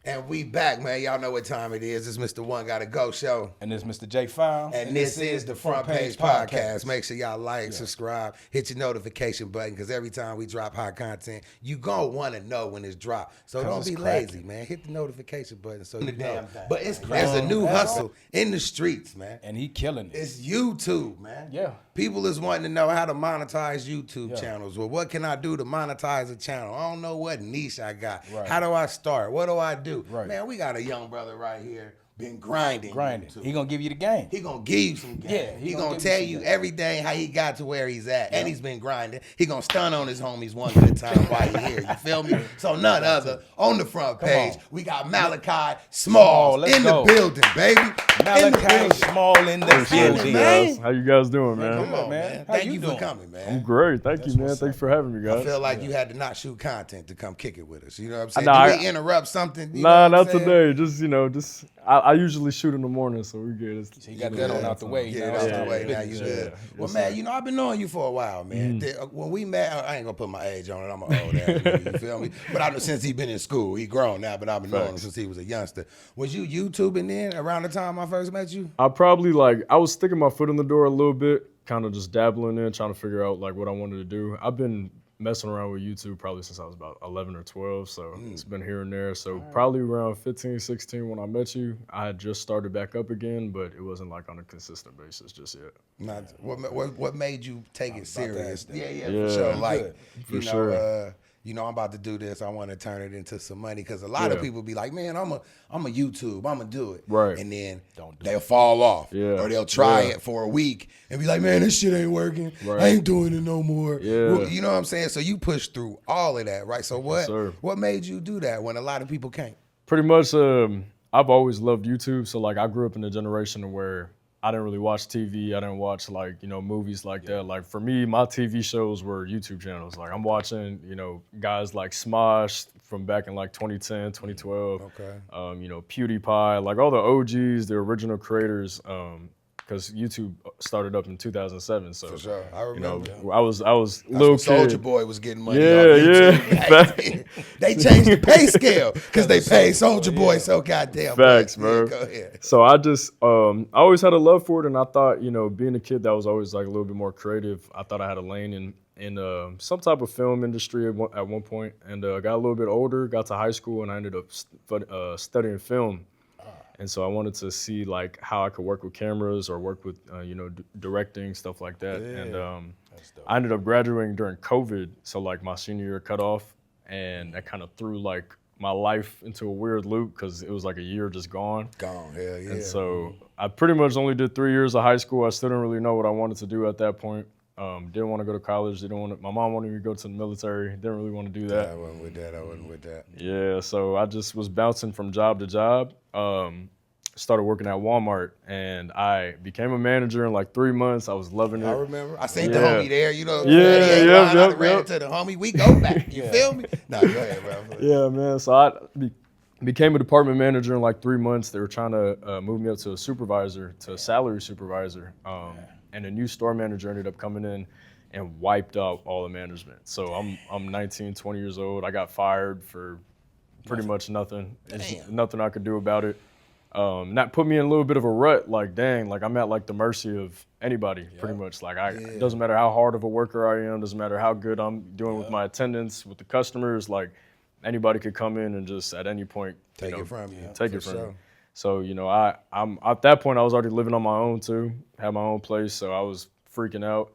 And we back, man. Y'all know what time it is. It's Mr. One Gotta Go Show. And this is Mr. J File. And this is the Front Page Podcast. Make sure y'all like, subscribe, hit your notification button, because every time we drop hot content, you gonna want to know when it's dropped. So don't be lazy, man. Hit the notification button so you know. But there's a new hustle in the streets, man. And he killing it. It's YouTube, man. Yeah. People is wanting to know how to monetize YouTube channels. Well, what can I do to monetize a channel? I don't know what niche I got. Right. How do I start? What do I do? Right. Man, we got a young brother right here been grinding. He gonna give you the game. He gonna give you some game. Yeah, he gonna tell you everything how he got to where he's at. And he's been grinding. He gonna stun on his homies one good time while he here. You feel me? So none other on the front page. We got Malachi Small in the building, baby. Malachi Small in the building, man. How you guys doing, man? Come on, man. Thank you for coming, man. I'm great. Thank you, man. Thanks for having me, guys. I feel like you had to not shoot content to come kick it with us. You know what I'm saying? Did we interrupt something? Nah, not today. Just I usually shoot in the morning, so we're good. So you got that on out the way. Yeah, that's the way. Now you good. Well, man, I've been knowing you for a while, man. When we met, I ain't gonna put my age on it. I'm an old ass, you feel me? But I know since he been in school, he grown now. But I've been knowing him since he was a youngster. Was you YouTubing then around the time I first met you? I probably I was sticking my foot in the door a little bit, kind of just dabbling in, trying to figure out what I wanted to do. I've been messing around with YouTube probably since I was about 11 or 12, so it's been here and there. So probably around 15, 16 when I met you, I had just started back up again, but it wasn't on a consistent basis just yet. What made you take it serious? Yeah, for sure. I'm about to do this. I want to turn it into some money, because a lot of people be like, man, I'm a YouTube. I'm going to do it. Right. And then they'll fall off. Yeah. Or they'll try it for a week and be like, man, this shit ain't working. Right. I ain't doing it no more. Yeah. Well, you know what I'm saying? So you pushed through all of that, right? So what made you do that when a lot of people can't? Pretty much, I've always loved YouTube. So I grew up in a generation where I didn't really watch TV. I didn't watch movies like that. For me, my TV shows were YouTube channels. I'm watching, guys like Smosh from back in 2010, 2012. Okay. PewDiePie, all the OGs, the original creators. Because YouTube started up in 2007, so for sure. I remember. I was little kid. Soulja Boy was getting money. Yeah. They changed the pay scale because they paid Soulja Boy so goddamn. Facts, bro. Go ahead. So I just I always had a love for it, and I thought being a kid that was always a little bit more creative, I thought I had a lane in some type of film industry at one point, and got a little bit older, got to high school, and I ended up studying film. And so I wanted to see how I could work with cameras or work with directing, stuff like that. Yeah, and I ended up graduating during COVID, so my senior year cut off, and that kind of threw my life into a weird loop, because it was a year just gone. Hell yeah. And so I pretty much only did 3 years of high school. I still didn't really know what I wanted to do at that point. Didn't want to go to college. My mom wanted me to go to the military. Didn't really want to do that. I wasn't with that. Yeah, so I just was bouncing from job to job. Started working at Walmart, and I became a manager in 3 months. I was loving it. I remember. I seen the homie there. I ran into the homie. We go back. You feel me? No, go ahead, bro. Yeah, man. So I became a department manager in 3 months. They were trying to move me up to a supervisor, to a salary supervisor. And a new store manager ended up coming in and wiped out all the management. So I'm 19, 20 years old. I got fired for pretty much nothing. There's nothing I could do about it. That put me in a little bit of a rut. Dang, I'm at the mercy of anybody, pretty much. It doesn't matter how hard of a worker I am, doesn't matter how good I'm doing with my attendance, with the customers. Anybody could come in and just at any point take it from you. Take it from you. So, I'm at that point I was already living on my own too, had my own place, so I was freaking out.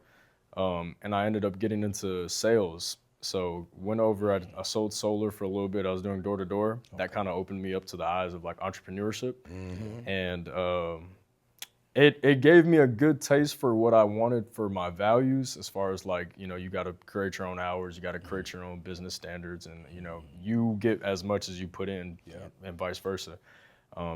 And I ended up getting into sales. So went over, I sold solar for a little bit. I was doing door to door. That kind of opened me up to the eyes of entrepreneurship. Mm-hmm. And it gave me a good taste for what I wanted for my values, as far as you got to create your own hours, you got to create your own business standards, and you get as much as you put in, and vice versa.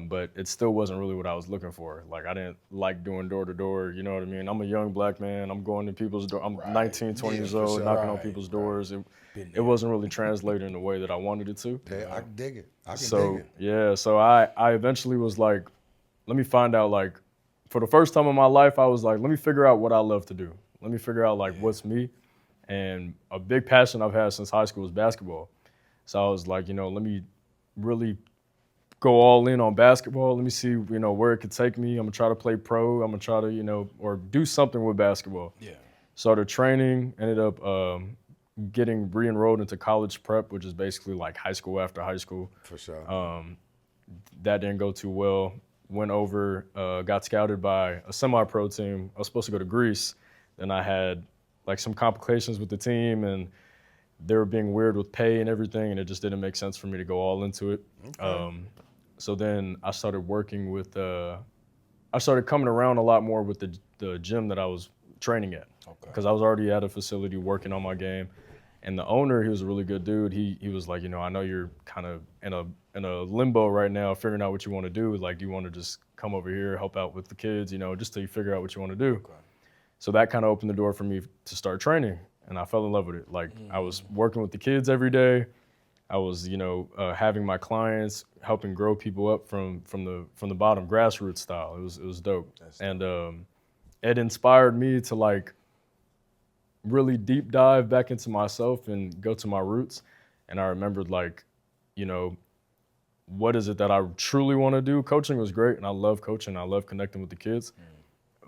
But it still wasn't really what I was looking for. I didn't like doing door to door, you know what I mean? I'm a young black man, I'm going to people's doors, I'm 19, 20 years old, knocking on people's doors. It wasn't really translating the way that I wanted it to. Yeah, I can dig it. dig it. Yeah, so I eventually was let me find out, for the first time in my life, I was let me figure out what I love to do. Let me figure out what's me. And a big passion I've had since high school is basketball. So I was let me really go all in on basketball. Let me see, where it could take me. I'm gonna try to play pro. I'm gonna try to, or do something with basketball. Yeah. Started training, ended up getting re-enrolled into college prep, which is basically like high school after high school. For sure. That didn't go too well. Went over, got scouted by a semi-pro team. I was supposed to go to Greece. Then I had like some complications with the team, and they were being weird with pay and everything, and it just didn't make sense for me to go all into it. Okay. So then I started working with, I started coming around a lot more with the gym that I was training at, because I was already at a facility working on my game. And the owner, he was a really good dude. He was like, I know you're kind of in a limbo right now, figuring out what you want to do. Like, do you want to just come over here, help out with the kids, just till you figure out what you want to do? Okay. So that kind of opened the door for me to start training, and I fell in love with it. Like, I was working with the kids every day. I was, having my clients, helping grow people up from the bottom, grassroots style. It was dope. And it inspired me to like really deep dive back into myself and go to my roots. And I remembered like, what is it that I truly want to do? Coaching was great, and I love coaching. I love connecting with the kids.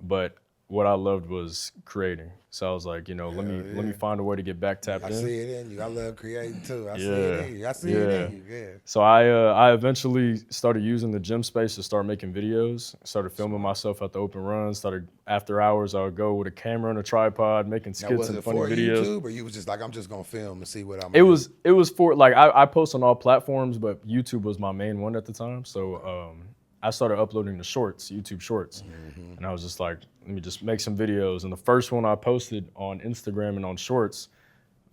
But what I loved was creating. So I was like, let me find a way to get back tapped in. I see it in you. I love creating too. I see it in you. I see it in you. Yeah. So I eventually started using the gym space to start making videos. Started filming myself at the open runs. Started after hours. I would go with a camera and a tripod, making skits and funny videos. YouTube, or you was just like, I'm just gonna film and see what I'm. It was for like I post on all platforms, but YouTube was my main one at the time. So I started uploading the shorts, YouTube shorts, and I was just like, let me just make some videos. And the first one I posted on Instagram and on shorts,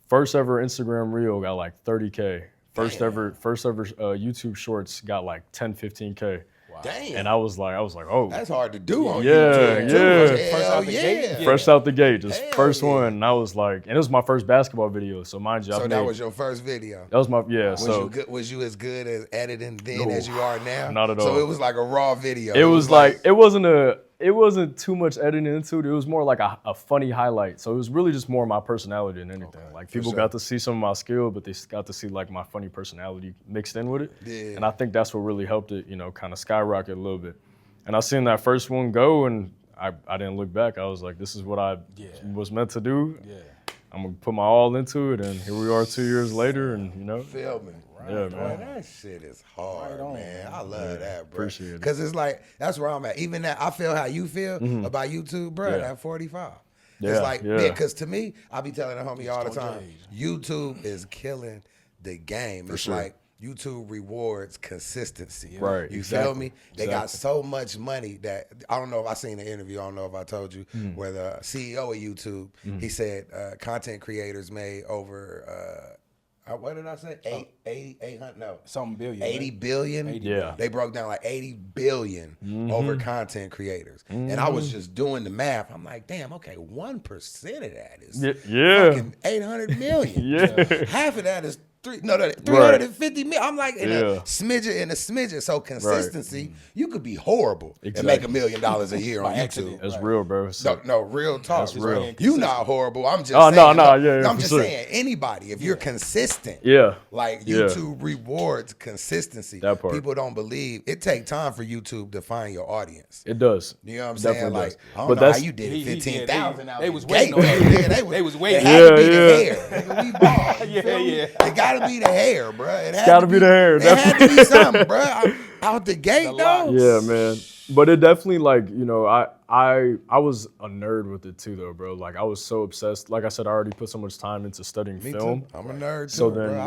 first ever Instagram reel got like 30K. First ever YouTube shorts got like 10, 15K. Wow. Damn. And I was like, oh. That's hard to do on YouTube. Yeah. First out the gate? First out the gate, just Hell first yeah. one. And I was like, and it was my first basketball video. So mind you, So that was your first video? That was my, yeah. Was you as good as editing then as you are now? Not at all. So it was like a raw video. It was like, it wasn't too much editing into it. It was more like a funny highlight. So it was really just more my personality than anything. Okay, like people got to see some of my skill, but they got to see like my funny personality mixed in with it. Yeah. And I think that's what really helped it, kind of skyrocket a little bit. And I seen that first one go, and I didn't look back. I was like, this is what I was meant to do. Yeah. I'm gonna put my all into it, and here we are 2 years later, and filming. Right. Yeah, man. Boy, that shit is hard, man. I love that, bro. Appreciate it. Because it's like, that's where I'm at. Even that, I feel how you feel about YouTube, bro, at 45. It's like, because to me, I be telling the homie all the time, YouTube is killing the game. It's like, YouTube rewards consistency. Right. You feel me? They got so much money that, I don't know if I seen an interview, I don't know if I told you, where the CEO of YouTube, he said content creators made over, what did I say? 800, no. Something billion. 80 billion? 80 yeah. They broke down like 80 billion over content creators. And I was just doing the math. I'm like, damn, okay, 1% of that is fucking 800 million. Yeah. Half of that is 350 million. I'm like in a smidget. So consistency, you could be horrible and make $1 million a year on YouTube. That's real, bro. No, real talk. That's real. You not horrible. I'm just saying. I'm just saying, anybody, if you're consistent, like YouTube rewards consistency. That part. People don't believe. It take time for YouTube to find your audience. It does. You know what I'm saying? Definitely Like, does. I don't know how you did it. 15,000 out. They was waiting on that. They was waiting. It had to be the hair. Nigga, we bald. You feel me? It gotta be the hair, bro. It's gotta be the hair. It had to be something, bro. Out the gate, though. Yeah, man. But it definitely, like, I was a nerd with it too, though, bro. Like, I was so obsessed. Like I said, I already put so much time into studying film. Too. I'm a nerd too. So then, bro.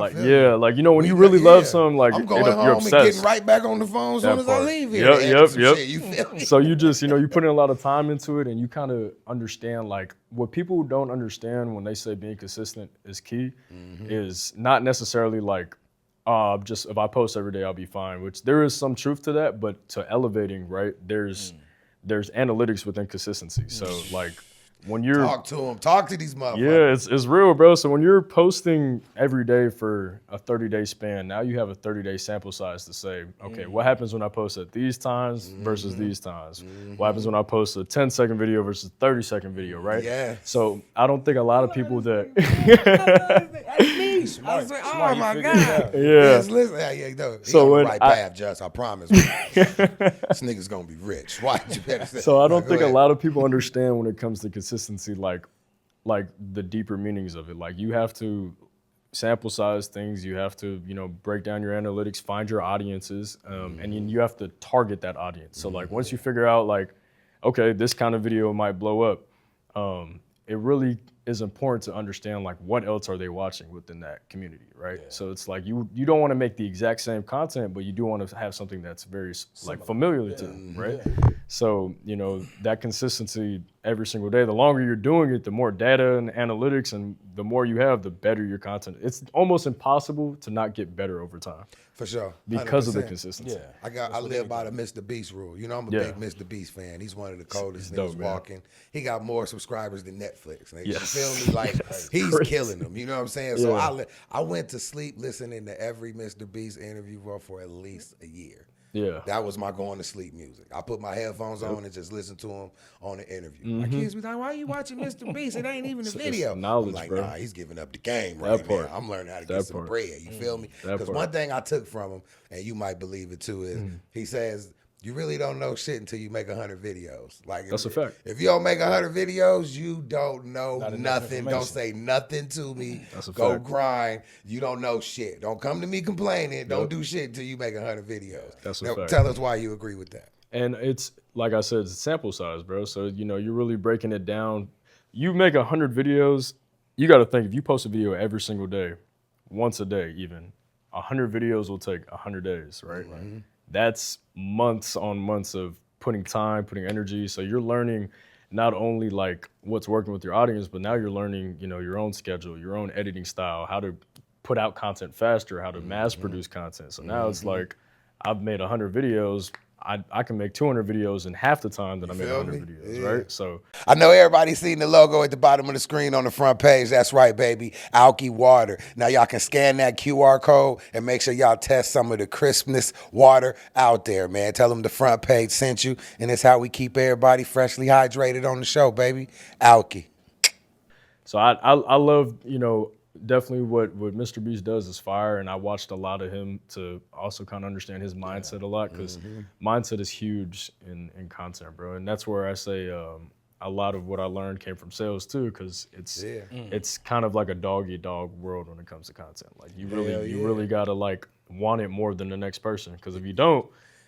like, when you really love something, like, I'm going you're home obsessed. and getting right back on the phone as soon as I leave here. Yep. Shit, you feel me? So you just, you put in a lot of time into it, and you kind of understand, like, what people don't understand when they say being consistent is key is not necessarily like, just if I post every day, I'll be fine, which there is some truth to that, but to elevating, right, there's analytics within consistency. So like when you're talk to these motherfuckers. Yeah, it's real, bro. So when you're posting every day for a 30-day span, now you have a 30-day sample size to say, okay, what happens when I post at these times versus these times? What happens when I post a 10-second video versus a 30-second video, right? Yeah. So I don't think a lot of people that He's smart. I was like, Smart. oh He my figured it God. out. Yeah. Yes, listen. No, he So on the when right I- path, Just. I promise. This nigga's gonna be rich. Why you better say? So I don't Go think a ahead. lot of people understand when it comes to consistency, like the deeper meanings of it. Like you have to sample size things. You have to, break down your analytics, find your audiences, and then you have to target that audience. So like once you figure out like, okay, this kind of video might blow up, it really is important to understand like what else are they watching within that community, right? Yeah. So it's like you don't want to make the exact same content, but you do want to have something that's very like familiar to them, right? Yeah. So that consistency every single day. The longer you're doing it, the more data and analytics, and the more you have, the better your content. It's almost impossible to not get better over time. For sure. 100%. Because of the consistency. Yeah. I live by the Mr. Beast rule. I'm a big Mr. Beast fan. He's one of the coldest niggas walking. He got more subscribers than Netflix. Nigga. Yes. You feel me? Like he's crazy. killing them. You know what I'm saying? So I went to sleep listening to every Mr. Beast interview for at least a year. Yeah. That was my going to sleep music. I put my headphones on and just listen to him on the interview. My kids be like, why are you watching Mr. Beast? It ain't even a video. It's knowledge, I'm like, bro. nah, he's giving up the game right now. I'm learning how to get some bread. You feel me? Because one thing I took from him, and you might believe it too, is he says, you really don't know shit until you make 100 videos. Like that's a fact. If you don't make 100 videos, you don't know nothing. Don't say nothing to me. That's a Go fact. grind. You don't know shit. Don't come to me complaining. Don't do shit until you make 100 videos. That's a now, fact. Tell us why you agree with that. And it's like I said, it's sample size, bro. So you're really breaking it down. You make 100 videos. You got to think if you post a video every single day, once a day, even 100 videos will take 100 days, right? Mm-hmm. That's months on months of putting time, putting energy. So you're learning not only like what's working with your audience, but now you're learning, your own schedule, your own editing style, how to put out content faster, how to mass produce content. So now it's like I've made 100 videos. I can make 200 videos in half the time that I made 100 videos, right? So I know everybody's seen the logo at the bottom of the screen on the front page. That's right, baby. Alky Water. Now y'all can scan that QR code and make sure y'all test some of the crispness water out there, man. Tell them the front page sent you, and it's how we keep everybody freshly hydrated on the show, baby. Alky. So I love, definitely what Mr. Beast does is fire, and I watched a lot of him to also kind of understand his mindset a lot, because mindset is huge in content, bro. And that's where I say a lot of what I learned came from sales too, because it's kind of like a dog-eat-dog world when it comes to content. Like you really gotta like want it more than the next person, because if you don't,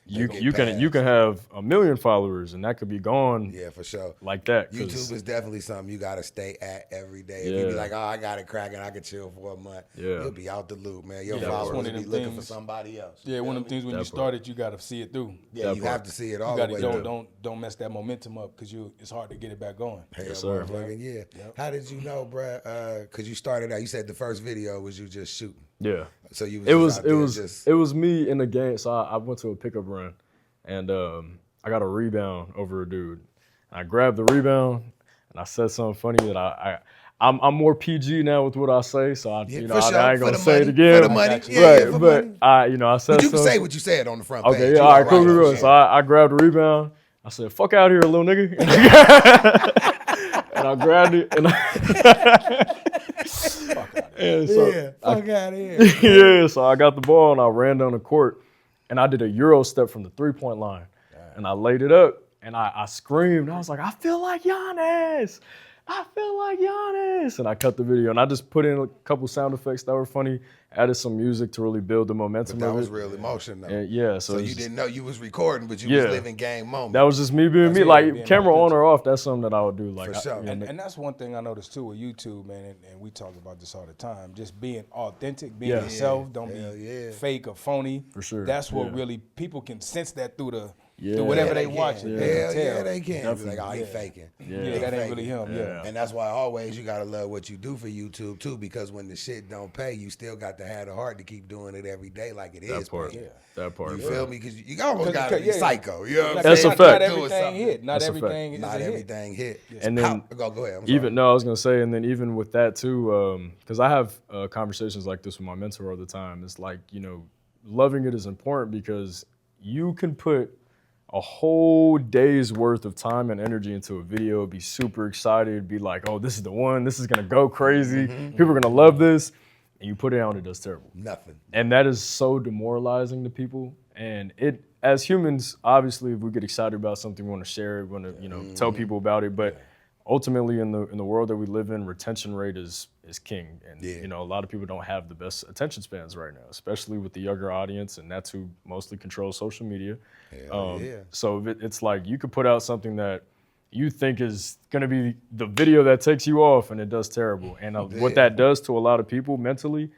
you can have 1 million followers and that could be gone. Yeah, for sure. Like that. YouTube is definitely something you gotta stay at every day. If you be like, oh, I got it cracking, I can chill for a month. You'll be out the loop, man. Your followers will be looking for somebody else. Yeah, one of the things when you started, you gotta see it through. Yeah, you have to see it all the way through. Don't mess that momentum up, because it's hard to get it back going. Yes, sir. Yeah. How did you know, bruh? Because you started out. You said the first video was you just shooting. Yeah. So you was it was me in the game. So I went to a pickup run. And I got a rebound over a dude. I grabbed the rebound and I said something funny that I'm more PG now with what I say, so I ain't gonna say it again. For the money, but I said. But you can say what you said on the front page. Okay, yeah, all right, cool. So I grabbed the rebound. I said, "Fuck out here, little nigga," and I grabbed it and fuck out of here. Yeah, so I got the ball and I ran down the court. And I did a Euro step from the 3-point line. And I laid it up and I screamed. I was like, I feel like Giannis. I feel like Giannis. And I cut the video and I just put in a couple sound effects that were funny, added some music to really build the momentum. But that was real emotion though. And so you didn't know you was recording, but you was living game moment. That was just me being me. Like camera on or off, that's something that I would do. Like for sure. And that's one thing I noticed too with YouTube, man, and we talk about this all the time. Just being authentic, being yourself, don't be fake or phony. For sure. That's what really people can sense that through whatever they watch. Yeah, they can. Be like, oh, he faking. Yeah, that ain't really him. Yeah. And that's why always you gotta love what you do for YouTube too, because when the shit don't pay, you still got to have the heart to keep doing it every day like it is. That part. You feel me? Because you almost gotta be psycho. You know what I'm That's saying? a fact. Not everything hit. Not everything is Not everything hit. And then go ahead. I was gonna say, and then even with that too, because I have conversations like this with my mentor all the time. It's like, loving it is important because you can put a whole day's worth of time and energy into a video, be super excited, be like, oh, this is the one, this is gonna go crazy, people are gonna love this. and you put it out and it does terrible. Nothing. And that is so demoralizing to people. And it, as humans, obviously, if we get excited about something, we want to share it, we want to, tell people about it. But ultimately, in the world that we live in, retention rate is king. And a lot of people don't have the best attention spans right now, especially with the younger audience, and that's who mostly controls social media. So it's like you could put out something that you think is going to be the video that takes you off, and it does terrible. And what that does to a lot of people mentally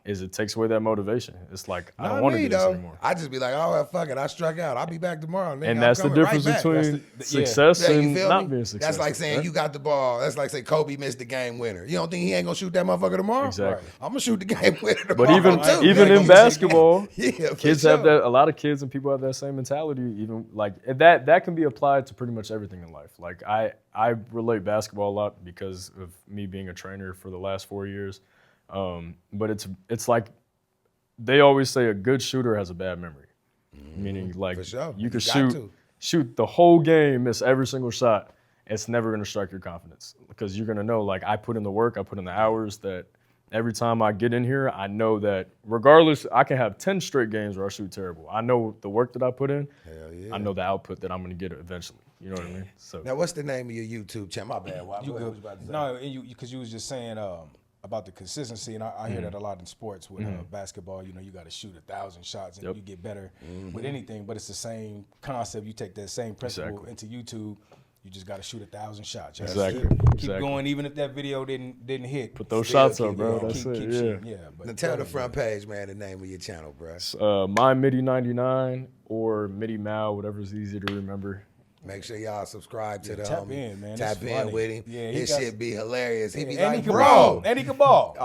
is it takes away that motivation. It's like, I don't want to do this anymore. I just be like, oh, well, fuck it, I struck out. I'll be back tomorrow. And that's the difference between success and not being successful. That's like saying you got the ball. That's like saying Kobe missed the game winner. You don't think he ain't going to shoot that motherfucker tomorrow? Exactly. I'm going to shoot the game winner tomorrow. But even in basketball, kids have that. A lot of kids and people have that same mentality. Even like that can be applied to pretty much everything in life. Like I relate basketball a lot because of me being a trainer for the last 4 years. But it's like they always say a good shooter has a bad memory, meaning like you can shoot the whole game, miss every single shot. It's never going to strike your confidence because you're going to know, like, I put in the work, I put in the hours, that every time I get in here, I know that regardless, I can have 10 straight games where I shoot terrible. I know the work that I put in. I know the output that I'm going to get eventually. You know what I mean? So now, what's the name of your YouTube channel? My bad. No, because you was just saying about the consistency, and I hear that a lot in sports with basketball. You got to shoot 1,000 shots and you get better with anything. But it's the same concept. You take that same principle into YouTube. You just got to shoot 1,000 shots. Keep going, even if that video didn't hit. Put those shots up, bro. That's it. Now tell the front page, man, the name of your channel, bro. My Middy 99 or Middy Mal, whatever's easy to remember. Make sure y'all subscribe to the tap in, man. Tap in with him. Yeah, his shit be hilarious. He be like, bro. And he can ball.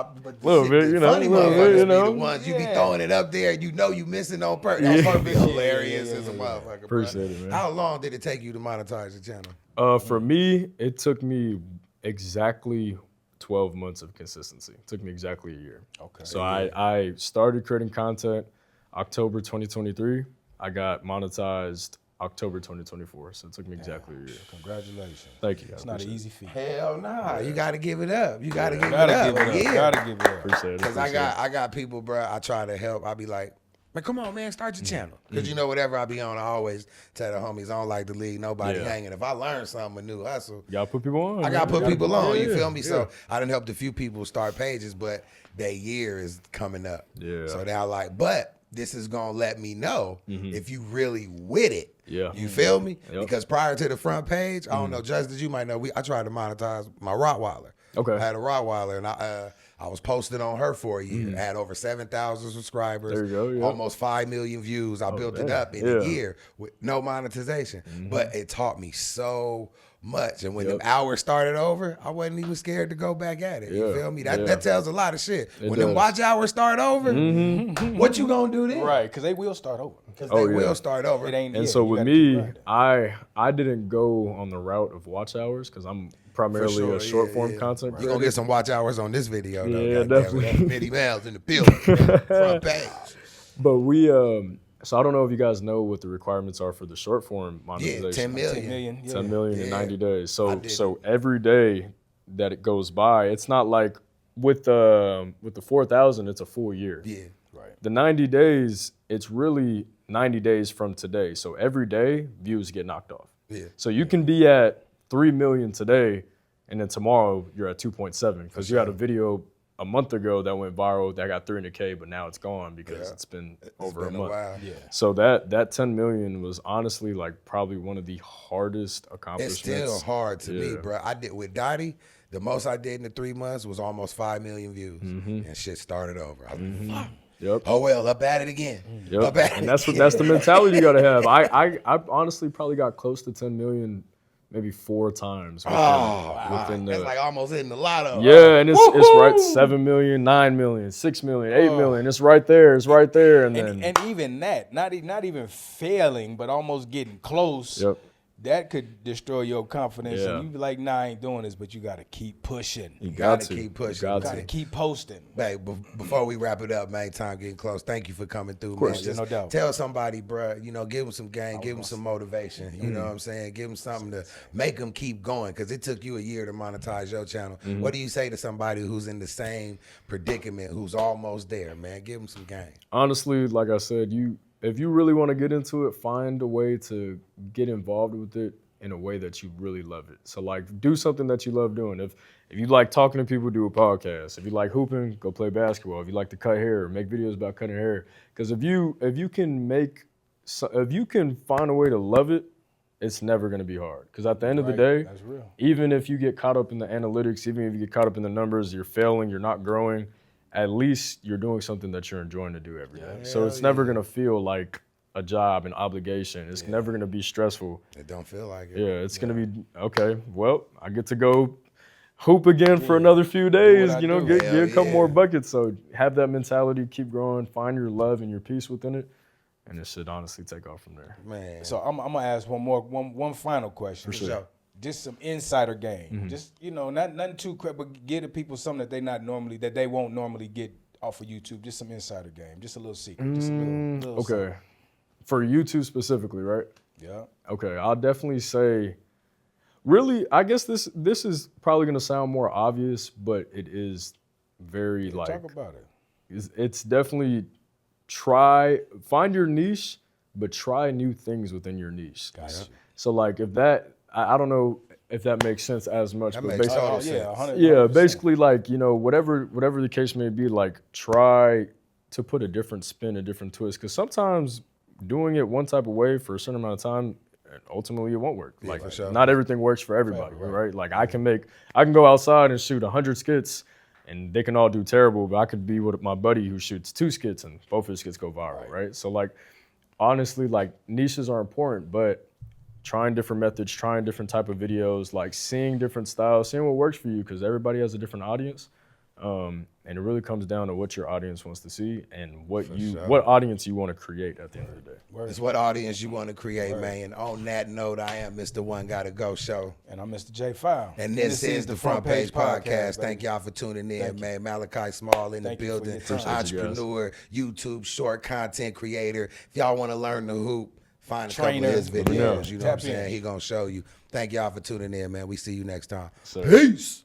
Little bit, funny motherfuckers be the ones you be throwing it up there. You know you missing on purpose. That's gonna be hilarious as a motherfucker. Appreciate it, man. How long did it take you to monetize the channel? For me, it took me exactly 12 months of consistency. It took me exactly a year. Okay. So I started creating content October 2023. I got monetized October 2024, so it took me exactly a year. Congratulations. Thank you. It's not an easy feat. Hell nah. You got to give it up. You got to give it up. Gotta give it up. Appreciate it. Because I got people, bro, I try to help. I be like, man, come on, man, start your channel. Because whatever I be on, I always tell the homies, I don't like to leave nobody hanging. If I learn something, a new hustle. You got to put people on. I got to put people on, you feel me? So I done helped a few people start pages, but their year is coming up. Yeah. So they're like, but this is going to let me know if you really with it. Yeah. You feel me? Yep. Because prior to the front page, I don't know, Justice, you might know, I tried to monetize my Rottweiler. Okay. I had a Rottweiler, and I was posted on her for a year. I had over 7,000 subscribers. There you go, yeah. Almost 5 million views. I built it up in a year with no monetization. But it taught me so much. And when the hours started over, I wasn't even scared to go back at it. You feel me? That tells a lot of shit. When them watch hours start over, what you gonna do then? Right, because they will start over. Because they will start over. It ain't, and so with me, I didn't go on the route of watch hours because I'm primarily a short form content creator. You're going to get some watch hours on this video, though. Yeah, definitely. Middy Mal's in the building. Front page. But we, so I don't know if you guys know what the requirements are for the short form monetization. Yeah, 10 million. 10 million in 90 days. So every day that it goes by, it's not like with the 4,000, it's a full year. Yeah. Right. The 90 days, it's really 90 days from today. So every day, views get knocked off. Yeah. So you can be at 3 million today, and then tomorrow you're at 2.7 because you had a video a month ago that went viral that got 300K, but now it's gone because it's been over a month. Yeah. So that 10 million was honestly like probably one of the hardest accomplishments. It's still hard to me, bro. I did with Dottie. The most I did in the 3 months was almost 5 million views, and shit started over. I was like, fuck. Yep. Oh well, up at it again. Yep. Up at and it that's the mentality you gotta have. I honestly probably got close to 10 million maybe 4 times. Within that's like almost hitting the lotto. Yeah, and it's right 7 million, 9 million, 6 million, 8 million. It's right there. It's right there. And then even that, not even failing, but almost getting close. Yep. that could destroy your confidence. Yeah. And you be like, nah, I ain't doing this, but you got to keep pushing. You Gotta to keep pushing. You You got got to to. keep posting. Hey, before we wrap it up, man, time getting close. Thank you for coming through, course. man. Yeah, Just no doubt. tell somebody, bro, give them some game, give them some motivation. You know what I'm saying? Give them something to make them keep going, because it took you a year to monetize your channel. What do you say to somebody who's in the same predicament, who's almost there, man? Give them some game. Honestly, like I said, if you really want to get into it, find a way to get involved with it in a way that you really love it. So like, do something that you love doing. If you like talking to people, do a podcast. If you like hooping, go play basketball. If you like to cut hair, make videos about cutting hair. Because if you can find a way to love it, it's never going to be hard. Because at the end of the day, That's real. even if you get caught up in the analytics, even if you get caught up in the numbers, you're failing, you're not growing, at least you're doing something that you're enjoying to do every day. So it's never going to feel like a job, an obligation. It's never going to be stressful. It don't feel like it. Yeah, it's going to be, okay, well, I get to go hoop again for another few days, I you know, do. get a couple more buckets. So have that mentality, keep growing, find your love and your peace within it, and it should honestly take off from there. Man. So I'm gonna ask one final question. For sure. Just some insider game. Just nothing too crap, but give the people something that they won't normally get off of YouTube. Just some insider game. Just a little secret. Just a little Okay. something. For YouTube specifically, right? Yeah. Okay, I'll definitely say, really, I guess this is probably gonna sound more obvious, but it is very Talk about it. it's definitely find your niche, but try new things within your niche. Gotcha. So like if that, I don't know if that makes sense as much, That but makes basically, total sense. Yeah, 100%. basically like, whatever the case may be, like try to put a different spin, a different twist. Because sometimes doing it one type of way for a certain amount of time, ultimately it won't work. Yeah, Like for sure. not everything works for everybody, right? Like I can go outside and shoot 100 skits and they can all do terrible, but I could be with my buddy who shoots 2 skits and both of his skits go viral, right? So like, honestly, like niches are important, but trying different methods, trying different type of videos, like seeing different styles, seeing what works for you, because everybody has a different audience. And it really comes down to what your audience wants to see and what audience you want to create at the end of the day. It's what audience you want to create, man. And on that note, I am Mr. One Gotta Go Show. And I'm Mr. J File. And this is the Front Page Podcast. Thank y'all for tuning in, man. Malachi Small in the Thank you for building. your time. Entrepreneur, YouTube short content creator. If y'all want to learn the hoop, find a Trainer. couple of his videos. You know what I'm Tap in. saying? He gonna show you. Thank y'all for tuning in, man. We see you next time. So- Peace.